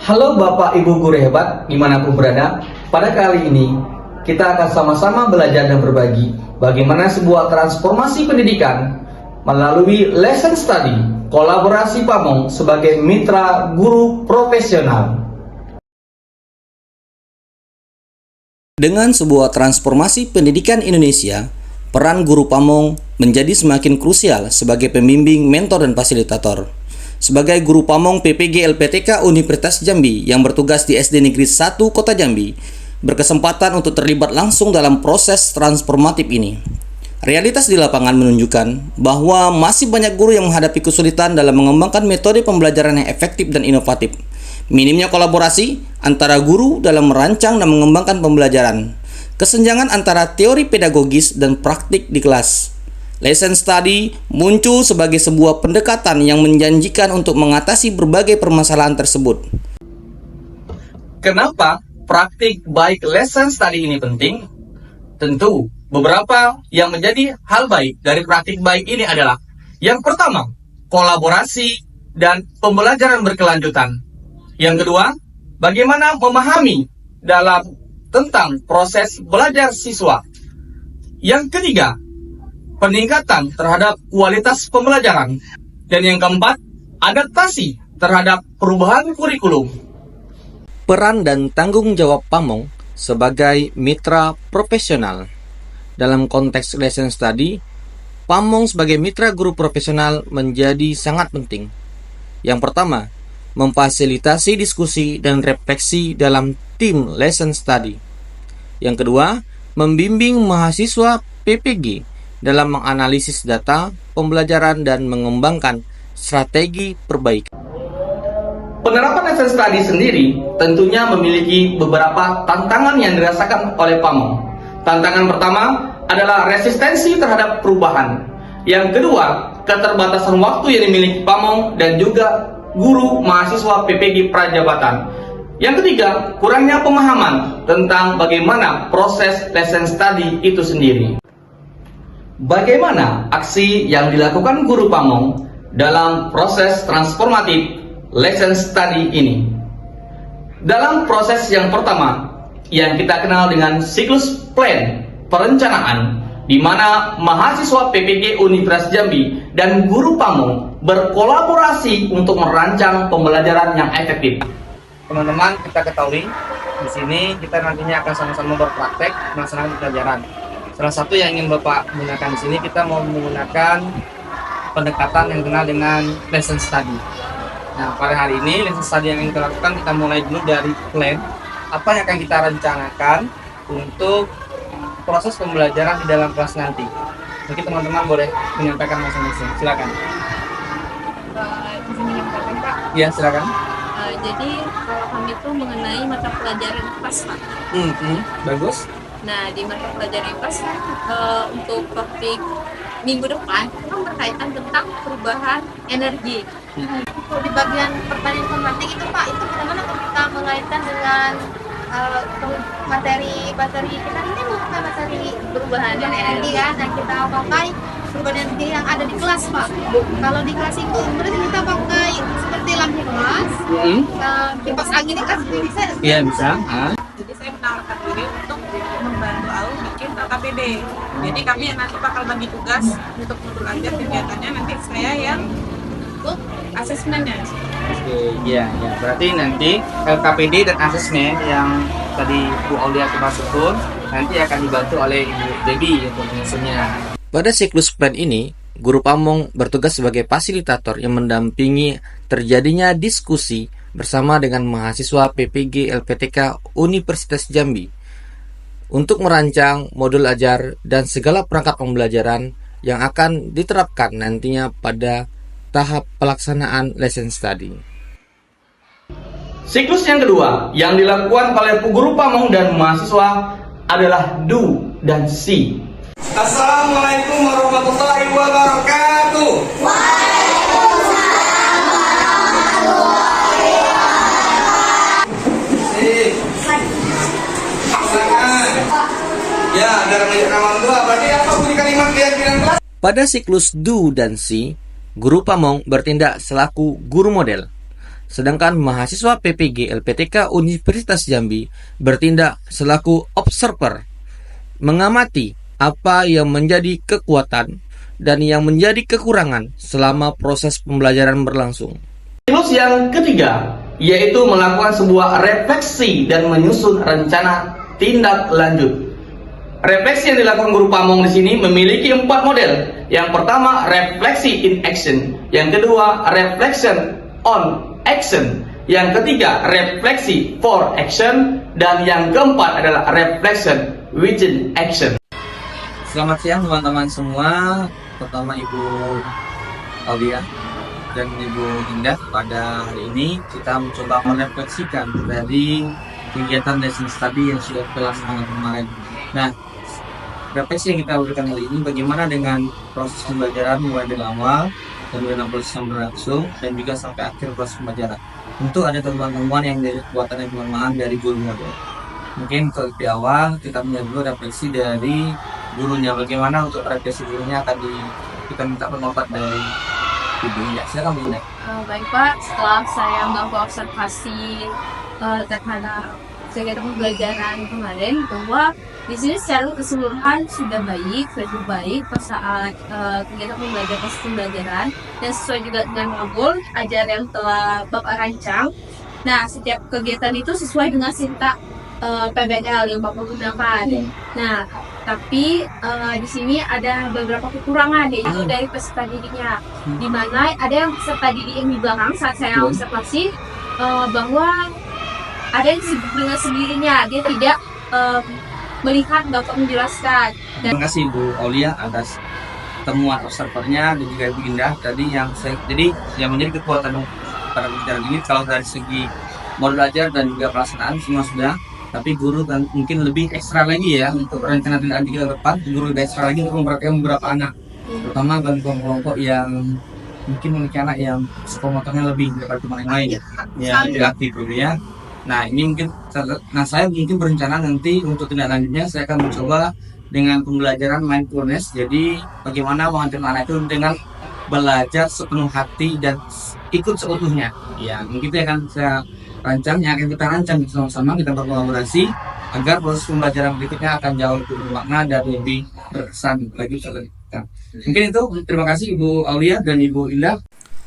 Halo Bapak Ibu guru hebat dimanapun berada. Pada kali ini kita akan sama-sama belajar dan berbagi bagaimana sebuah transformasi pendidikan melalui lesson study kolaborasi Pamong sebagai mitra guru profesional. Dengan sebuah transformasi pendidikan Indonesia, peran guru Pamong menjadi semakin krusial sebagai pembimbing, mentor, dan fasilitator. Sebagai guru Pamong PPG LPTK Universitas Jambi yang bertugas di SD Negeri 1 Kota Jambi, berkesempatan untuk terlibat langsung dalam proses transformatif ini. Realitas di lapangan menunjukkan bahwa masih banyak guru yang menghadapi kesulitan dalam mengembangkan metode pembelajaran yang efektif dan inovatif. Minimnya kolaborasi antara guru dalam merancang dan mengembangkan pembelajaran. Kesenjangan antara teori pedagogis dan praktik di kelas. Lesson study muncul sebagai sebuah pendekatan yang menjanjikan untuk mengatasi berbagai permasalahan tersebut. Kenapa praktik baik lesson study ini penting? Tentu, beberapa yang menjadi hal baik dari praktik baik ini adalah: yang pertama, kolaborasi dan pembelajaran berkelanjutan. Yang kedua, bagaimana memahami tentang proses belajar siswa. Yang ketiga, peningkatan terhadap kualitas pembelajaran. Dan yang keempat, adaptasi terhadap perubahan kurikulum. Peran dan tanggung jawab Pamong sebagai mitra profesional. Dalam konteks lesson study, Pamong sebagai mitra guru profesional menjadi sangat penting. Yang pertama, memfasilitasi diskusi dan refleksi dalam tim lesson study. Yang kedua, membimbing mahasiswa PPG dalam menganalisis data pembelajaran dan mengembangkan strategi perbaikan. Penerapan lesson study sendiri tentunya memiliki beberapa tantangan yang dirasakan oleh Pamong. Tantangan pertama adalah resistensi terhadap perubahan. Yang kedua, keterbatasan waktu yang dimiliki Pamong dan juga guru mahasiswa PPG Prajabatan. Yang ketiga, kurangnya pemahaman tentang bagaimana proses lesson study itu sendiri. Bagaimana aksi yang dilakukan guru Pamong dalam proses transformatif lesson study ini? Dalam proses yang pertama, yang kita kenal dengan siklus plan, perencanaan, di mana mahasiswa PPG Universitas Jambi dan guru Pamong berkolaborasi untuk merancang pembelajaran yang efektif. Teman-teman, kita ketahui di sini kita nantinya akan sama-sama berpraktek melaksanakan pembelajaran. Salah satu yang ingin Bapak gunakan di sini, kita mau menggunakan pendekatan yang dikenal dengan lesson study. Nah, pada hari ini lesson study yang ingin kita lakukan, kita mulai dulu dari plan. Apa yang akan kita rencanakan untuk proses pembelajaran di dalam kelas nanti. Mungkin teman-teman boleh menyampaikan masing-masing. Silakan. Bisa menyampaikan, Pak? Iya, silakan. Jadi kalau kami itu mengenai mata pelajaran IPAS, Pak. Bagus. Nah, di mata pelajaran IPAS untuk topik minggu depan itu berkaitan tentang perubahan energi. Untuk di bagian pertanian informatik itu, Pak, itu bagaimana kita mengaitkan dengan materi kita ini bukan materi perubahan energi kan, dan kita pakai perubahan energi yang ada di kelas, Pak. Kalau di kelas itu berarti kita pakai seperti lampu kelas, kipas angin kan bisa. Iya, bisa. Jadi saya menawarkan diri untuk membantu AU bikin KKPD. Jadi kami nanti bakal bagi tugas untuk modul ajar kegiatannya, nanti saya yang untuk asesmennya. Oke, iya. Berarti nanti LKPD dan asesmen yang tadi Bu Aulia sebut nanti akan dibantu oleh Ibu Debbie untuk menyusunnya. Pada siklus plan ini, guru Pamong bertugas sebagai fasilitator yang mendampingi terjadinya diskusi bersama dengan mahasiswa PPG LPTK Universitas Jambi untuk merancang modul ajar dan segala perangkat pembelajaran yang akan diterapkan nantinya pada tahap pelaksanaan lesson study. Siklus yang kedua yang dilakukan oleh guru Pamong dan mahasiswa adalah do dan see. Assalamualaikum warahmatullahi wabarakatuh. Waalaikumsalam warahmatullahi wabarakatuh. Ya, ada ramalan dua. Berarti apa bunyi kalimat yang bilang kelas? Pada siklus do dan see, guru Pamong bertindak selaku guru model. sedangkan mahasiswa PPG LPTK Universitas Jambi bertindak selaku observer, mengamati apa yang menjadi kekuatan dan yang menjadi kekurangan selama proses pembelajaran berlangsung. Siklus yang ketiga, yaitu melakukan sebuah refleksi dan menyusun rencana tindak lanjut. Refleksi yang dilakukan guru pamong di sini memiliki 4 model. Yang pertama, refleksi in action. Yang kedua, reflection on action. Yang ketiga, refleksi for action. Dan yang keempat adalah reflection within action. Selamat siang teman-teman semua. Pertama Ibu Aulia dan Ibu Indah, pada hari ini kita mencoba merefleksikan dari kegiatan lesson study yang sudah dilaksanakan kemarin. Nah, refleksi yang kita berikan kali ini bagaimana dengan proses pembelajaran mulai dari awal dan dengan proses yang berlangsung dan juga sampai akhir proses pembelajaran. Tentu ada teman-teman yang dari kekuatan dan kelemahan dari gurunya. Mungkin di awal kita melihat dulu refleksi dari gurunya, bagaimana untuk refleksi gurunya akan kita minta pendapat dari Ibu Indah. Silakan Bu Indah. Baik Pak, setelah saya melakukan observasi terhadap kegiatan pembelajaran kemarin, bahwa di sini secara keseluruhan sudah lebih baik pada saat kegiatan pembelajaran dan sesuai juga dengan modul ajar yang telah Bapak rancang. Nah, setiap kegiatan itu sesuai dengan sintak PBL yang Bapak gunakan. Nah, tapi di sini ada beberapa kekurangan, yaitu dari peserta didiknya, di mana ada yang peserta didik yang di belakang saat saya observasi bahwa ada yang sibuk dengan sendirinya, dia tidak melihat Bapak menjelaskan. Terima kasih Bu Aulia atas temuan observernya dan juga Ibu Indah tadi yang menjadi kekuatan pada pembelajaran ini. Kalau dari segi modul ajar dan juga pelaksanaan semua sudah, tapi guru kan mungkin lebih ekstra lagi ya untuk rencana tindakan kita ke depan. Guru lebih ekstra lagi untuk memperhatikan beberapa anak, terutama bagi kelompok yang mungkin memiliki anak yang psikomotornya lebih daripada teman yang lain ya, lebih aktif gitu ya. Nah, ini mungkin saya berencana nanti untuk tindak lanjutnya saya akan mencoba dengan pembelajaran mindfulness. Jadi bagaimana menghantarkan anak itu dengan belajar sepenuh hati dan ikut seutuhnya. Ya, mungkin itu akan saya rancang, yang akan kita rancang bersama-sama, kita berkolaborasi agar proses pembelajaran berikutnya akan jauh lebih bermakna dan lebih berkesan bagi kita. Mungkin itu, terima kasih Ibu Aulia dan Ibu Indah.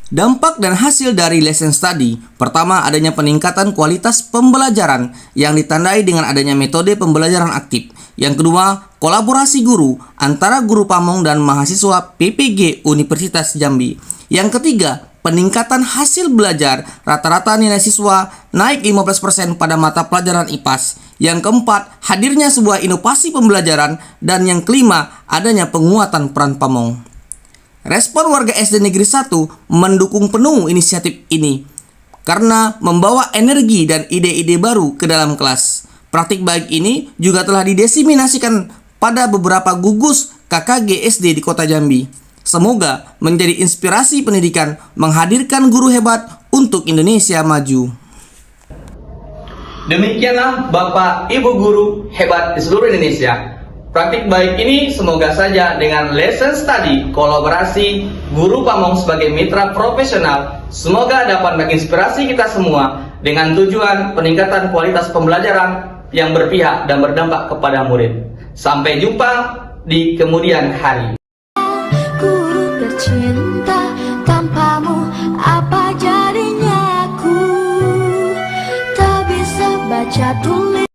Dampak dan hasil dari lesson study. Pertama, adanya peningkatan kualitas pembelajaran yang ditandai dengan adanya metode pembelajaran aktif. Yang kedua, kolaborasi guru antara guru pamong dan mahasiswa PPG Universitas Jambi. Yang ketiga, peningkatan hasil belajar, rata-rata nilai siswa naik 15% pada mata pelajaran IPAS. Yang keempat, hadirnya sebuah inovasi pembelajaran. Dan yang kelima, adanya penguatan peran pamong. Respon warga SD Negeri 1 mendukung penuh inisiatif ini karena membawa energi dan ide-ide baru ke dalam kelas. Praktik baik ini juga telah didiseminasikan pada beberapa gugus KKG SD di Kota Jambi. Semoga menjadi inspirasi pendidikan menghadirkan guru hebat untuk Indonesia maju. Demikianlah Bapak Ibu guru hebat di seluruh Indonesia. Praktik baik ini semoga saja dengan lesson study, kolaborasi guru pamong sebagai mitra profesional, semoga dapat menginspirasi kita semua dengan tujuan peningkatan kualitas pembelajaran yang berpihak dan berdampak kepada murid. Sampai jumpa di kemudian hari. Guru tercinta, tanpamu apa jadinya aku? Tak bisa baca tulis.